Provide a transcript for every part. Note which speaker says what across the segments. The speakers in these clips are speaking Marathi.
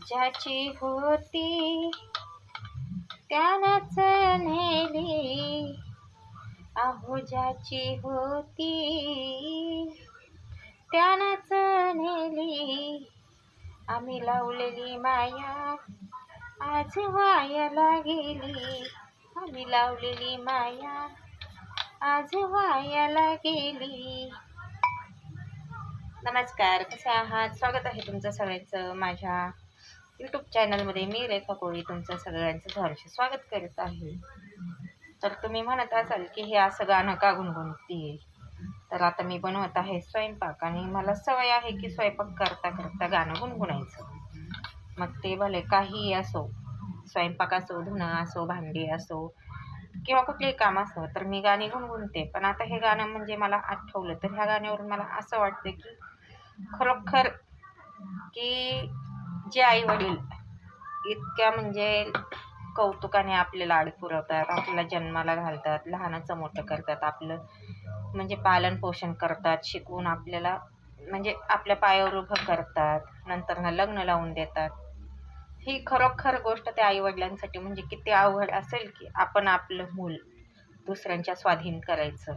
Speaker 1: ज्याची होती त्यानंच नेली, अहो ज्याची होती त्यानंच नेली. आम्ही लावलेली माया आज वायाला गेली, आम्ही लावलेली माया आज वायाला गेली. नमस्कार, कसे आहात? स्वागत आहे तुमचं सगळ्यांचं माझ्या यूट्यूब चॅनलमध्ये. मी रेखा कोळी तुमचं सगळ्यांचं सहर्ष स्वागत करत आहे. तर तुम्ही म्हणत असाल की हे असं गाणं का गुणगुणते, तर आता मी बनवत आहे स्वयंपाक आणि मला सवय आहे की स्वयंपाक करता करता गाणं गुणगुणायचं. मग ते भले काहीही असो, स्वयंपाक असो, धुणं असो, भांडी असो किंवा कुठलेही काम असो, तर मी गाणी गुणगुणते. पण आता हे गाणं म्हणजे मला आठवलं, तर ह्या गाण्यावरून मला असं वाटतं की खरोखर की जे आई वडील इतक्या म्हणजे कौतुकाने आपले लाड पुरवतात, आपल्याला जन्माला घालतात, लहानाचं मोठं करतात, आपलं म्हणजे पालन पोषण करतात, शिकवून आपल्याला म्हणजे आपल्या पायावर उभं करतात, नंतर लग्न लावून देतात. ही खरोखर गोष्ट त्या आई वडिलांसाठी म्हणजे किती अवघड असेल की आपण आपलं मूल दुसऱ्यांच्या स्वाधीन करायचं.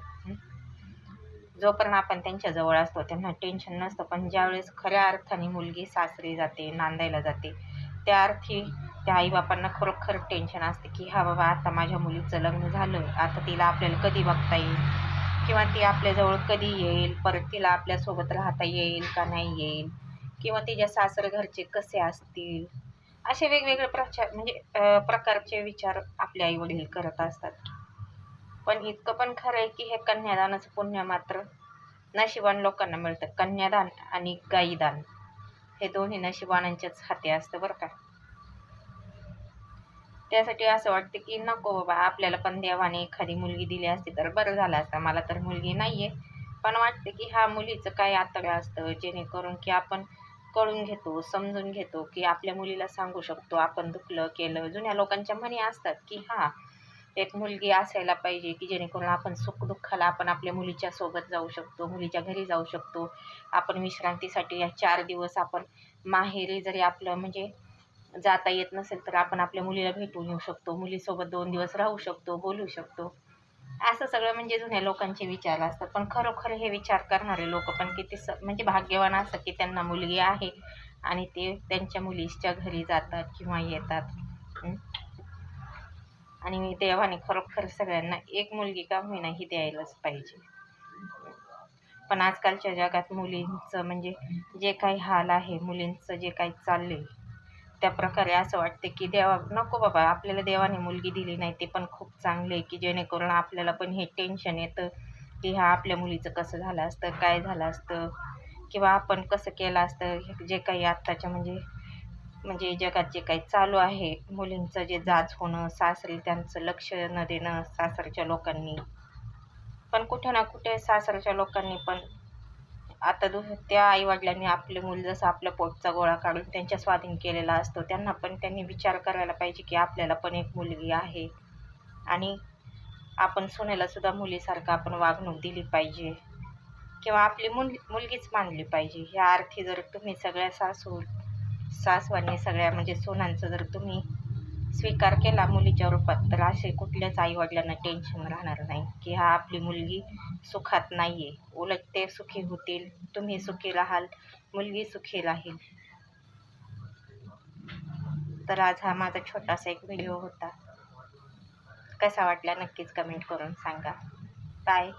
Speaker 1: जोपर्यंत आपण त्यांच्या जवळ असतो त्यांना टेन्शन नसतं, पण ज्यावेळेस खऱ्या अर्थाने मुलगी सासरी जाते, नांदायला जाते, त्या अर्थी त्या आईबापांना खरोखर टेन्शन असते की हा बाबा आता माझ्या मुलीचं लग्न झालं, आता तिला आपल्याला कधी बघता येईल किंवा ती आपल्याजवळ कधी येईल, परत तिला आपल्यासोबत राहता येईल का नाही येईल, किंवा तिच्या सासर घरचे कसे असतील, असे वेगवेगळे प्रकारचे विचार आपले आई वडील करत असतात. पण इतकं पण खरं आहे की हे कन्यादानाचं पुण्य मात्र नशिबान लोकांना मिळतं. कन्यादान आणि गाईदान हे दोन्ही नशिबानांच्याच हाती असतं बरं का. त्यासाठी असं वाटतं की नको बाबा, आपल्याला पण देवाने एखादी मुलगी दिली असती तर बरं झालं असतं. मला तर मुलगी नाही आहे, पण वाटतं की ह्या मुलीचं काय आतडं असतं, जेणेकरून की आपण कळून घेतो, समजून घेतो, की आपल्या मुलीला सांगू शकतो आपण दुखलं केलं. जुन्या लोकांच्या म्हणी असतात की हां, एक मुलगी असायला पाहिजे की जेणेकरून आपण सुखदुःखाला आपण आपल्या मुलीच्या सोबत जाऊ शकतो, मुलीच्या घरी जाऊ शकतो. आपण विश्रांतीसाठी या 4 दिवस आपण माहेरी जरी आपलं म्हणजे जाता येत नसेल तर आपण आपल्या मुलीला भेटून येऊ शकतो, मुलीसोबत 2 दिवस राहू शकतो, बोलू शकतो. असं सगळं म्हणजे जुन्या लोकांचे विचार असतात. पण खरोखर हे विचार करणारे लोक पण किती म्हणजे भाग्यवान असतात की त्यांना मुलगी आहे आणि ते त्यांच्या मुलीच्या घरी जातात किंवा येतात. आणि देवाने खरोखर सगळ्यांना एक मुलगी का होईना ही द्यायलाच पाहिजे. पण आजकालच्या जगात मुलींचं म्हणजे जे काही हाल आहे, मुलींचं जे काही चाललंय त्या प्रकारे असं वाटते की देवा नको बाबा, आपल्याला देवाने मुलगी दिली नाही ते पण खूप चांगले आहे की जेणेकरून आपल्याला पण हे टेन्शन येतं की ह्या आपल्या मुलीचं कसं झालं असतं, काय झालं असतं, किंवा आपण कसं केलं असतं. जे काही आत्ताच्या म्हणजे म्हणजे जगात जे काही चालू आहे, मुलींचं जे जाच होणं, सासरी त्यांचं लक्ष न देणं सासरच्या लोकांनी, पण कुठे ना कुठे सासरच्या लोकांनी पण आता त्या आईवडिलांनी आपले मूल जसं आपल्या पोटचा गोळा काढून त्यांच्या स्वाधीन केलेला असतो, त्यांना पण त्यांनी विचार करायला पाहिजे की आपल्याला पण एक मुलगी आहे आणि आपण सुनेलासुद्धा मुलीसारखं आपण वागणूक दिली पाहिजे किंवा आपली मुलगीच मानली पाहिजे. ह्या अर्थी जर तुम्ही सगळ्या सासवांनी सगळ्या म्हणजे सुनांचं जर तुम्ही स्वीकार केला मुलीच्या रूपात, तर असे कुठल्याच आईवडिलांना टेन्शन राहणार नाही की हा आपली मुलगी सुखात नाही आहे. उलट ते सुखी होतील, तुम्ही सुखी राहाल, मुलगी सुखी राहील. तर आज हा माझा छोटासा एक व्हिडिओ होता. कसा वाटला नक्कीच कमेंट करून सांगा. बाय.